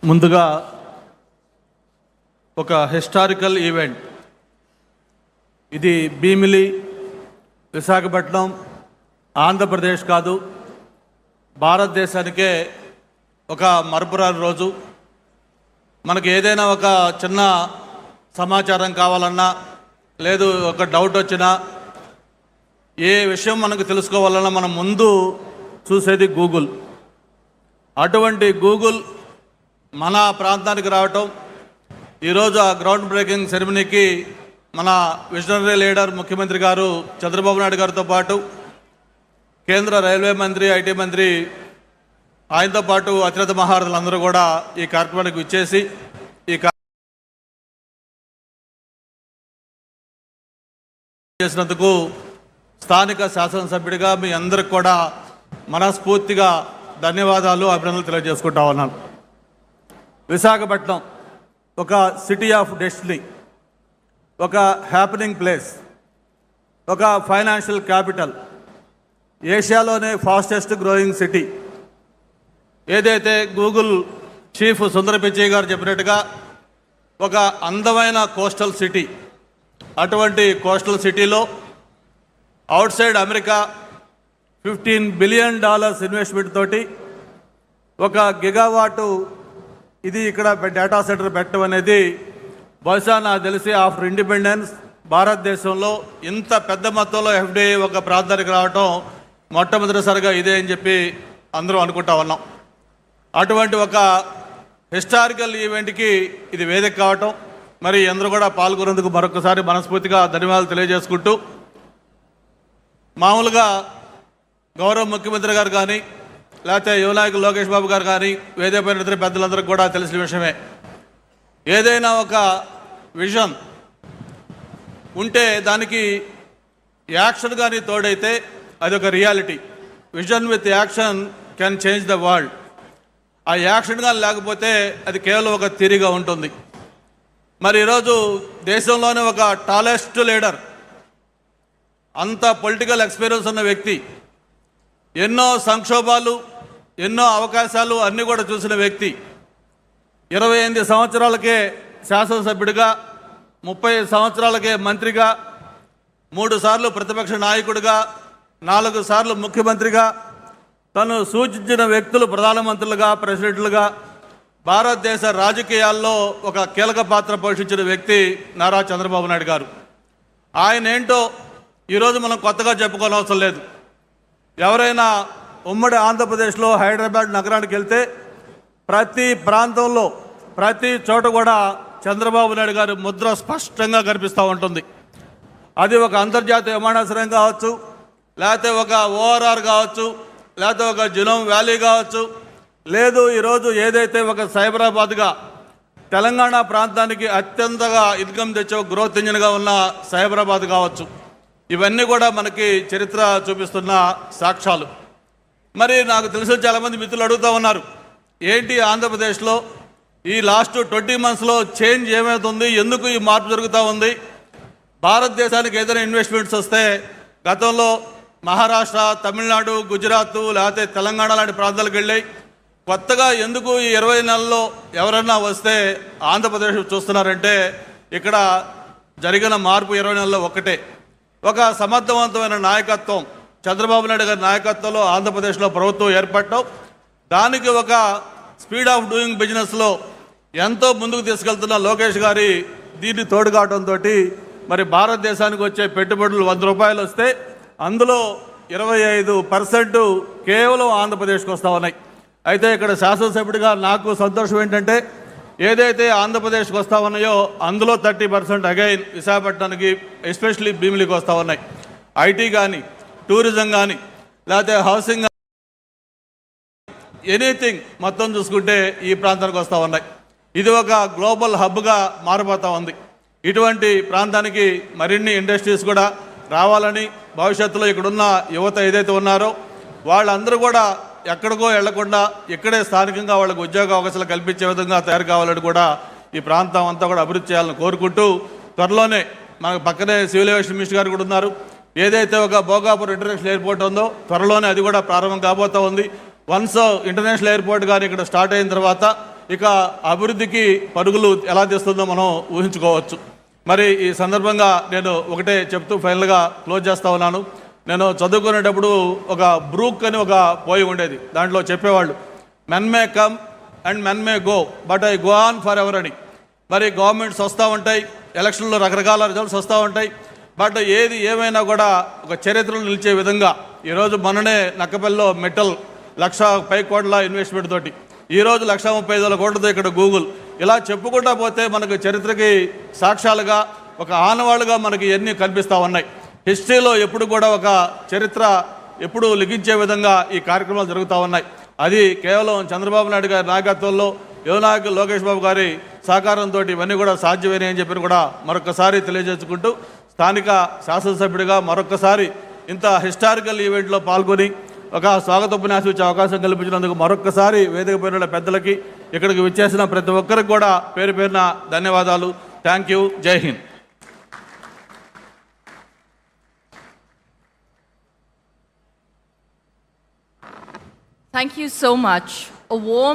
ముందుగా ఒక historical event. ఇది భీమిలి, విశాఖపట్నం, ఆంధ్రప్రదేశ్ కాదు, భారతదేశానికే ఒక మరపురాని రోజు. మనకి ఏదైనా ఒక చిన్న సమాచారం కావాలన్నా, లేదు ఒక డౌట్ వచ్చినా, ఏ విషయం మనకు తెలుసుకోవాలన్నా మనం ముందు చూసేది గూగుల్. అటువంటి గూగుల్ మన ప్రాంతానికి రావటం, ఈరోజు ఆ గ్రౌండ్ బ్రేకింగ్ సెరమనీకి మన విజనరీ లీడర్ ముఖ్యమంత్రి గారు చంద్రబాబు నాయుడు గారితో పాటు కేంద్ర రైల్వే మంత్రి, ఐటీ మంత్రి, ఆయనతో పాటు అతిరథ మహారథులందరూ కూడా ఈ కార్యక్రమానికి విచ్చేసి ఈ చేసినందుకు స్థానిక శాసనసభ్యుడిగా మీ అందరికి కూడా మనస్ఫూర్తిగా ధన్యవాదాలు, అభినందనలు తెలియజేసుకుంటా ఉన్నాను. విశాఖపట్నం ఒక సిటీ ఆఫ్ డెస్టినీ, ఒక హ్యాపెనింగ్ ప్లేస్, ఒక ఫైనాన్షియల్ క్యాపిటల్, ఏషియాలోనే ఫాస్టెస్ట్ గ్రోయింగ్ సిటీ. ఏదైతే గూగుల్ చీఫ్ సుందర్ పిచ్చయ్య గారు చెప్పినట్టుగా ఒక అందమైన కోస్టల్ సిటీ. అటువంటి కోస్టల్ సిటీలో outside America $15 billion investment తోటి ఒక గిగావాటు ఇది ఇక్కడ డేటా సెంటర్ పెట్టడం అనేది బహుశా నాకు తెలిసి ఆఫ్టర్ ఇండిపెండెన్స్ భారతదేశంలో ఇంత పెద్ద మొత్తంలో ఎఫ్డిఐ ఒక ప్రాంతానికి రావటం మొట్టమొదటిసారిగా ఇదే అని చెప్పి అందరూ అనుకుంటా ఉన్నాం. అటువంటి ఒక హిస్టారికల్ ఈవెంట్కి ఇది వేదిక కావటం, మరి అందరూ కూడా పాల్గొనేందుకు మరొకసారి మనస్ఫూర్తిగా ధన్యవాదాలు తెలియజేసుకుంటూ, మామూలుగా గౌరవ ముఖ్యమంత్రి గారు కానీ, లేకపోతే యువ నాయకులు లోకేష్ బాబు గారు కానీ, వేదికపైన ఇతర పెద్దలందరికీ కూడా తెలిసిన విషయమే. ఏదైనా ఒక విజన్ ఉంటే దానికి యాక్షన్ కానీ తోడైతే అది ఒక reality. Vision with action can change the world. ఆ యాక్షన్ కానీ లేకపోతే అది కేవలం ఒక థియరీగా ఉంటుంది. మరి ఈరోజు దేశంలోనే ఒక టాలెస్ట్ లీడర్, అంత పొలిటికల్ ఎక్స్పీరియన్స్ ఉన్న వ్యక్తి, ఎన్నో సంక్షోభాలు, ఎన్నో అవకాశాలు అన్నీ కూడా చూసిన వ్యక్తి, 28 సంవత్సరాలకే శాసనసభ్యుడిగా, 30 సంవత్సరాలకే మంత్రిగా, 3 సార్లు ప్రతిపక్ష నాయకుడిగా, 4 సార్లు ముఖ్యమంత్రిగా, తను సూచించిన వ్యక్తులు ప్రధానమంత్రులుగా, ప్రెసిడెంట్లుగా, భారతదేశ రాజకీయాల్లో ఒక కీలక పాత్ర పోషించిన వ్యక్తి నారా చంద్రబాబు నాయుడు గారు. ఆయన ఏంటో ఈరోజు మనం కొత్తగా చెప్పుకోనవసరం లేదు. ఎవరైనా ఉమ్మడి ఆంధ్రప్రదేశ్లో హైదరాబాద్ నగరానికి వెళ్తే ప్రతి ప్రాంతంలో, ప్రతి చోట కూడా చంద్రబాబు నాయుడు గారి ముద్ర స్పష్టంగా కనిపిస్తూ ఉంటుంది. అది ఒక అంతర్జాతీయ విమానాశ్రయం కావచ్చు, లేకపోతే ఒక ఓఆర్ఆర్ కావచ్చు, లేకపోతే ఒక జినోమ్ వ్యాలీ కావచ్చు, లేదు ఈరోజు ఏదైతే ఒక సైబరాబాద్గా తెలంగాణ ప్రాంతానికి అత్యంతగా ఇన్కమ్ తెచ్చే గ్రోత్ ఇంజిన్గా ఉన్న సైబరాబాద్ కావచ్చు, ఇవన్నీ కూడా మనకి చరిత్ర చూపిస్తున్న సాక్ష్యాలు. మరి నాకు తెలిసిన చాలామంది మిత్రులు అడుగుతూ ఉన్నారు, ఏంటి ఆంధ్రప్రదేశ్లో ఈ లాస్ట్ 20 monthsలో చేంజ్ ఏమవుతుంది, ఎందుకు ఈ మార్పు జరుగుతూ ఉంది? భారతదేశానికి ఏదైనా ఇన్వెస్ట్మెంట్స్ వస్తే గతంలో మహారాష్ట్ర, తమిళనాడు, గుజరాత్, లేకపోతే తెలంగాణ లాంటి ప్రాంతాలకు వెళ్ళాయి. కొత్తగా ఎందుకు ఈ 20 నెలల్లో ఎవరన్నా వస్తే ఆంధ్రప్రదేశ్ చూస్తున్నారంటే ఇక్కడ జరిగిన మార్పు 20 నెలల్లో ఒకటే. ఒక సమర్థవంతమైన నాయకత్వం, చంద్రబాబు నాయుడు గారి నాయకత్వంలో ఆంధ్రప్రదేశ్లో ప్రభుత్వం ఏర్పడటం, దానికి ఒక స్పీడ్ ఆఫ్ డూయింగ్ బిజినెస్లో ఎంతో ముందుకు తీసుకెళ్తున్న లోకేష్ గారి దీన్ని తోడు కావడంతో మరి భారతదేశానికి వచ్చే పెట్టుబడులు ₹100 వస్తే అందులో 25% కేవలం ఆంధ్రప్రదేశ్కి వస్తూ ఉన్నాయి. అయితే ఇక్కడ శాసనసభ్యుడిగా నాకు సంతోషం ఏంటంటే ఏదైతే ఆంధ్రప్రదేశ్కి వస్తూ ఉన్నాయో అందులో 30% అగైన్ విశాఖపట్నానికి, ఎస్పెషలీ భీమిలికి వస్తూ ఉన్నాయి. ఐటీ కానీ, టూరిజం కానీ, లేకపోతే హౌసింగ్, ఎనీథింగ్ మొత్తం చూసుకుంటే ఈ ప్రాంతానికి వస్తూ ఉన్నాయి. ఇది ఒక గ్లోబల్ హబ్గా మారిపోతూ ఉంది. ఇటువంటి ప్రాంతానికి మరిన్ని ఇండస్ట్రీస్ కూడా రావాలని, భవిష్యత్తులో ఇక్కడున్న యువత ఏదైతే ఉన్నారో వాళ్ళందరూ కూడా ఎక్కడికో వెళ్లకుండా ఇక్కడే స్థానికంగా వాళ్ళకు ఉద్యోగ అవకాశాలు కల్పించే విధంగా తయారు కావాలని కూడా ఈ ప్రాంతం అంతా కూడా అభివృద్ధి చేయాలని కోరుకుంటూ, త్వరలోనే మనకు పక్కనే సివిల్ ఏవియేషన్ మినిస్టర్ గారు కూడా ఉన్నారు. ఏదైతే ఒక భోగాపురం ఇంటర్నేషనల్ ఎయిర్పోర్ట్ ఉందో త్వరలోనే అది కూడా ప్రారంభం కాబోతూ ఉంది. వన్స్ ఇంటర్నేషనల్ ఎయిర్పోర్ట్ కానీ ఇక్కడ స్టార్ట్ అయిన తర్వాత ఇక అభివృద్ధికి పరుగులు ఎలా తీస్తుందో మనం ఊహించుకోవచ్చు. మరి ఈ సందర్భంగా నేను ఒకటే చెప్తూ ఫైనల్గా క్లోజ్ చేస్తా ఉన్నాను. నేను చదువుకునేటప్పుడు ఒక బ్రూక్ అని ఒక పోయి ఉండేది. దాంట్లో చెప్పేవాళ్ళు, men may come and men may go but I go on for ever అని. మరి గవర్నమెంట్స్ వస్తూ ఉంటాయి, ఎలక్షన్లో రకరకాల రిజల్ట్స్ వస్తూ ఉంటాయి, బట్ ఏది ఏమైనా కూడా ఒక చరిత్రలో నిలిచే విధంగా ఈరోజు మొన్ననే నక్కపల్లిలో మెటల్ 1,00,000 కోట్ల ఇన్వెస్ట్మెంట్ తోటి, ఈరోజు 1,35,000 కోట్లతో ఇక్కడ గూగుల్, ఇలా చెప్పుకుంటా పోతే మనకు చరిత్రకి సాక్ష్యాలుగా ఒక ఆనవాళ్ళుగా మనకి ఎన్ని కనిపిస్తూ ఉన్నాయి. హిస్టరీలో ఎప్పుడు కూడా ఒక చరిత్ర ఎప్పుడు లిఖించే విధంగా ఈ కార్యక్రమాలు జరుగుతూ ఉన్నాయి. అది కేవలం చంద్రబాబు నాయుడు గారి నాయకత్వంలో, యువనాయకులు లోకేష్ బాబు గారి సహకారంతో ఇవన్నీ కూడా సాధ్యమేనని అని చెప్పి కూడా మరొకసారి తెలియజేసుకుంటూ, స్థానిక శాసనసభ్యుడిగా మరొకసారి ఇంత హిస్టారికల్ ఈవెంట్లో పాల్గొని ఒక స్వాగతోపన్యాసం ఇచ్చే అవకాశం కల్పించినందుకు మరొకసారి వేదిక పైన పెద్దలకి, ఇక్కడికి విచ్చేసిన ప్రతి ఒక్కరికి కూడా పేరు పేరున ధన్యవాదాలు. Thank you. జై Hind. Thank you so much. A warm